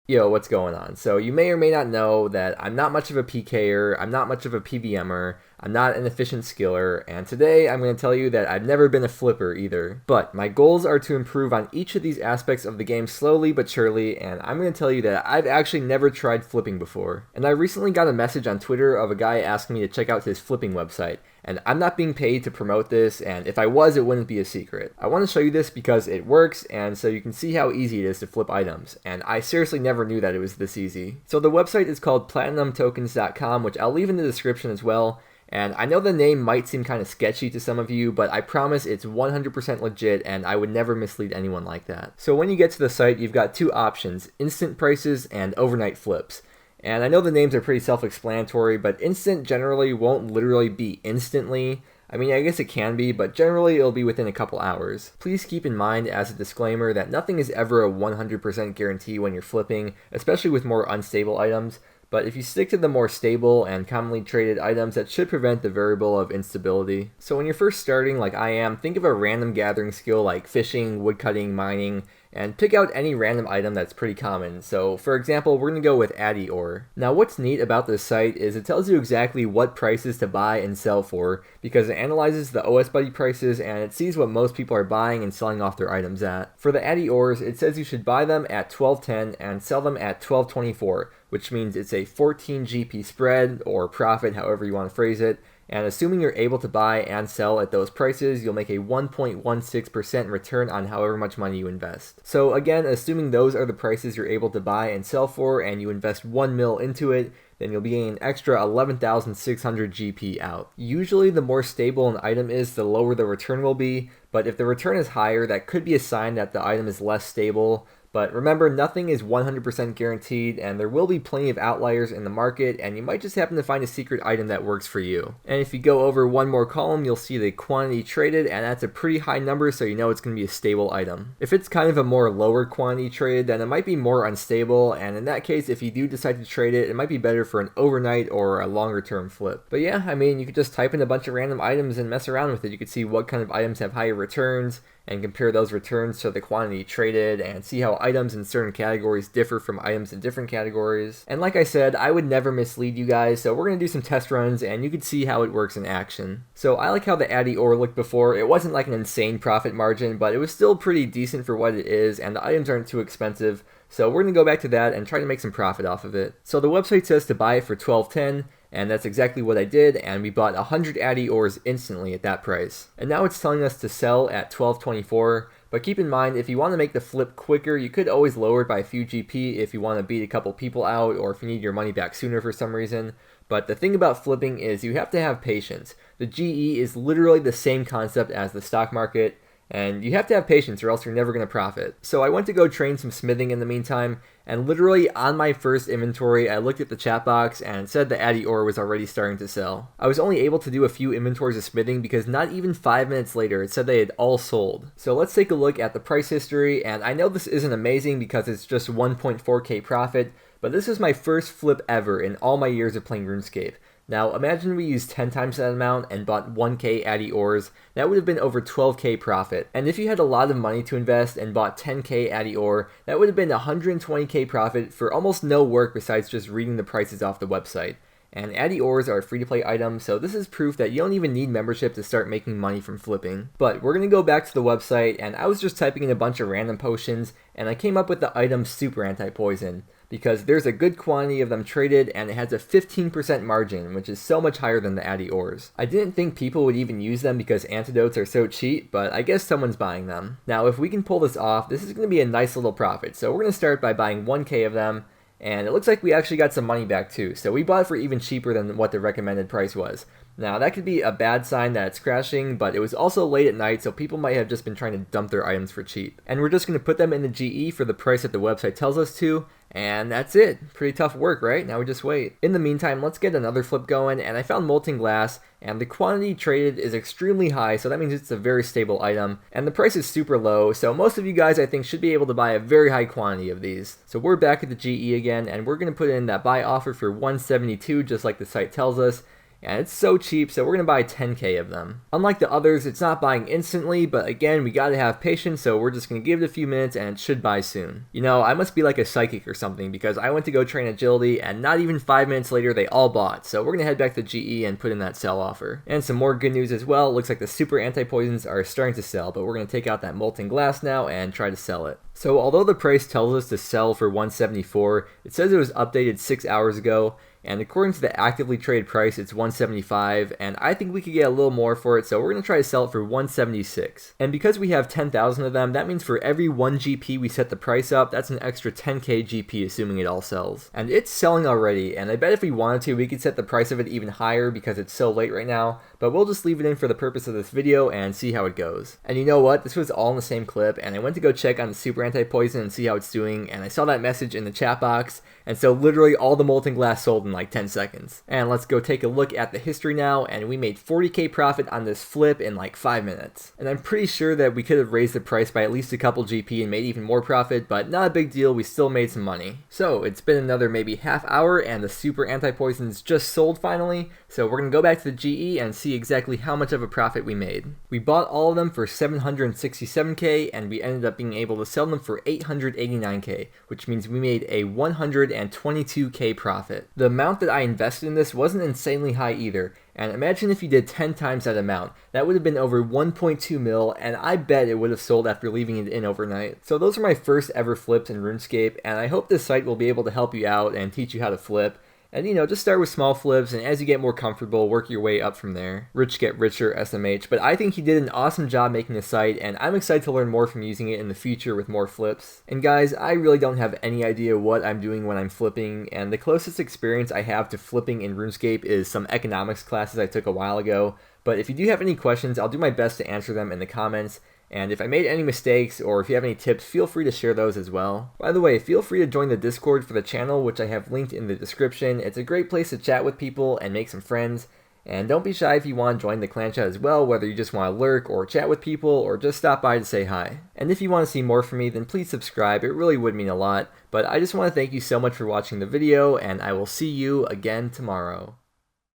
Yo, what's going on? So you may or may not know that I'm not much of a PKer, I'm not much of a PVMer, I'm not an efficient skiller, and today I'm going to tell you that I've never been a flipper either. But my goals are to improve on each of these aspects of the game slowly but surely, and I'm going to tell you that I've actually never tried flipping before. And I recently got a message on Twitter of a guy asking me to check out his flipping website. And I'm not being paid to promote this, and if I was, it wouldn't be a secret. I want to show you this because it works, and so you can see how easy it is to flip items, and I seriously never knew that it was this easy. So the website is called platinumtokens.com, which I'll leave in the description as well, and I know the name might seem kind of sketchy to some of you, but I promise it's 100% legit, and I would never mislead anyone like that. So when you get to the site, you've got two options: instant prices and overnight flips. And I know the names are pretty self-explanatory, but instant generally won't literally be instantly. I mean, I guess it can be, but generally it'll be within a couple hours. Please keep in mind as a disclaimer that nothing is ever a 100% guarantee when you're flipping, especially with more unstable items. But if you stick to the more stable and commonly traded items, that should prevent the variable of instability. So when you're first starting like I am, think of a random gathering skill like fishing, woodcutting, mining, and pick out any random item that's pretty common. So for example, we're going to go with Addy ore. Now what's neat about this site is it tells you exactly what prices to buy and sell for, because it analyzes the OSBuddy prices and it sees what most people are buying and selling off their items at. For the Addy ores, it says you should buy them at 12.10 and sell them at 12.24, which means it's a 14 GP spread, or profit, however you want to phrase it. And assuming you're able to buy and sell at those prices, you'll make a 1.16% return on however much money you invest. So again, assuming those are the prices you're able to buy and sell for, and you invest 1 mil into it, then you'll be getting an extra 11,600 GP out. Usually the more stable an item is, the lower the return will be, but if the return is higher, that could be a sign that the item is less stable. But remember, nothing is 100% guaranteed, and there will be plenty of outliers in the market, and you might just happen to find a secret item that works for you. And if you go over one more column, you'll see the quantity traded, and that's a pretty high number, so you know it's going to be a stable item. If it's kind of a more lower quantity traded, then it might be more unstable, and in that case, if you do decide to trade it, it might be better for an overnight or a longer term flip. But yeah, I mean, you could just type in a bunch of random items and mess around with it. You could see what kind of items have higher returns, and compare those returns to the quantity traded, and see how items in certain categories differ from items in different categories. And like I said, I would never mislead you guys, so we're going to do some test runs and you can see how it works in action. So I like how the Addy ore looked before. It wasn't like an insane profit margin, but it was still pretty decent for what it is, and the items aren't too expensive. So we're going to go back to that and try to make some profit off of it. So the website says to buy it for 12.10, and that's exactly what I did, and we bought 100 Addy ores instantly at that price. And now it's telling us to sell at 12.24, but keep in mind, if you want to make the flip quicker, you could always lower it by a few GP if you want to beat a couple people out, or if you need your money back sooner for some reason. But the thing about flipping is you have to have patience. The GE is literally the same concept as the stock market, and you have to have patience or else you're never going to profit. So I went to go train some smithing in the meantime, and literally on my first inventory, I looked at the chat box and it said the Addy ore was already starting to sell. I was only able to do a few inventories of smithing because not even 5 minutes later, it said they had all sold. So let's take a look at the price history, and I know this isn't amazing because it's just 1.4k profit, but this is my first flip ever in all my years of playing RuneScape. Now imagine we used 10 times that amount and bought 1k Addy ores, that would have been over 12k profit. And if you had a lot of money to invest and bought 10k Addy ore, that would have been 120k profit for almost no work besides just reading the prices off the website. And Addy ores are free to play items, so this is proof that you don't even need membership to start making money from flipping. But we're going to go back to the website, and I was just typing in a bunch of random potions, and I came up with the item super anti-poison, because there's a good quantity of them traded, and it has a 15% margin, which is so much higher than the Addy ores. I didn't think people would even use them because antidotes are so cheap, but I guess someone's buying them. Now if we can pull this off, this is going to be a nice little profit. So we're going to start by buying 1k of them, and it looks like we actually got some money back too. So we bought it for even cheaper than what the recommended price was. Now that could be a bad sign that it's crashing, but it was also late at night, so people might have just been trying to dump their items for cheap. And we're just going to put them in the GE for the price that the website tells us to, and that's it. Pretty tough work, right? Now we just wait. In the meantime, let's get another flip going, and I found Molten Glass, and the quantity traded is extremely high, so that means it's a very stable item, and the price is super low, so most of you guys I think should be able to buy a very high quantity of these. So we're back at the GE again, and we're going to put in that buy offer for 172 just like the site tells us. and it's so cheap, so we're gonna buy 10k of them. Unlike the others, it's not buying instantly, but again, we gotta have patience, so we're just gonna give it a few minutes and it should buy soon. You know, I must be like a psychic or something, because I went to go train agility and not even 5 minutes later they all bought, so we're gonna head back to GE and put in that sell offer. And some more good news as well, looks like the super anti-poisons are starting to sell, but we're gonna take out that Molten Glass now and try to sell it. So although the price tells us to sell for 174, it says it was updated 6 hours ago, and according to the actively traded price, it's 175, and I think we could get a little more for it, so we're going to try to sell it for 176. And because we have 10,000 of them, that means for every 1 GP we set the price up, that's an extra 10k GP, assuming it all sells. And it's selling already, and I bet if we wanted to, we could set the price of it even higher because it's so late right now, but we'll just leave it in for the purpose of this video and see how it goes. And you know what? This was all in the same clip, and I went to go check on the super anti-poison and see how it's doing, and I saw that message in the chat box, and so literally all the Molten Glass sold in like 10 seconds. And let's go take a look at the history now, and we made 40k profit on this flip in like 5 minutes. And I'm pretty sure that we could have raised the price by at least a couple GP and made even more profit, but not a big deal, we still made some money. So it's been another maybe half hour and the super anti-poisons just sold finally, so we're gonna go back to the GE and see exactly how much of a profit we made. We bought all of them for 767k, and we ended up being able to sell them for 889k, which means we made a 122k profit. The amount that I invested in this wasn't insanely high either, and imagine if you did 10 times that amount. That would have been over 1.2 mil, and I bet it would have sold after leaving it in overnight. So those are my first ever flips in RuneScape, and I hope this site will be able to help you out and teach you how to flip. And you know, just start with small flips, and as you get more comfortable, work your way up from there. Rich get richer, SMH, but I think he did an awesome job making the site, and I'm excited to learn more from using it in the future with more flips. And guys, I really don't have any idea what I'm doing when I'm flipping, and the closest experience I have to flipping in RuneScape is some economics classes I took a while ago. But if you do have any questions, I'll do my best to answer them in the comments. And if I made any mistakes or if you have any tips, feel free to share those as well. By the way, feel free to join the Discord for the channel, which I have linked in the description. It's a great place to chat with people and make some friends. And don't be shy if you want to join the clan chat as well, whether you just want to lurk or chat with people or just stop by to say hi. And if you want to see more from me, then please subscribe. It really would mean a lot. But I just want to thank you so much for watching the video, and I will see you again tomorrow.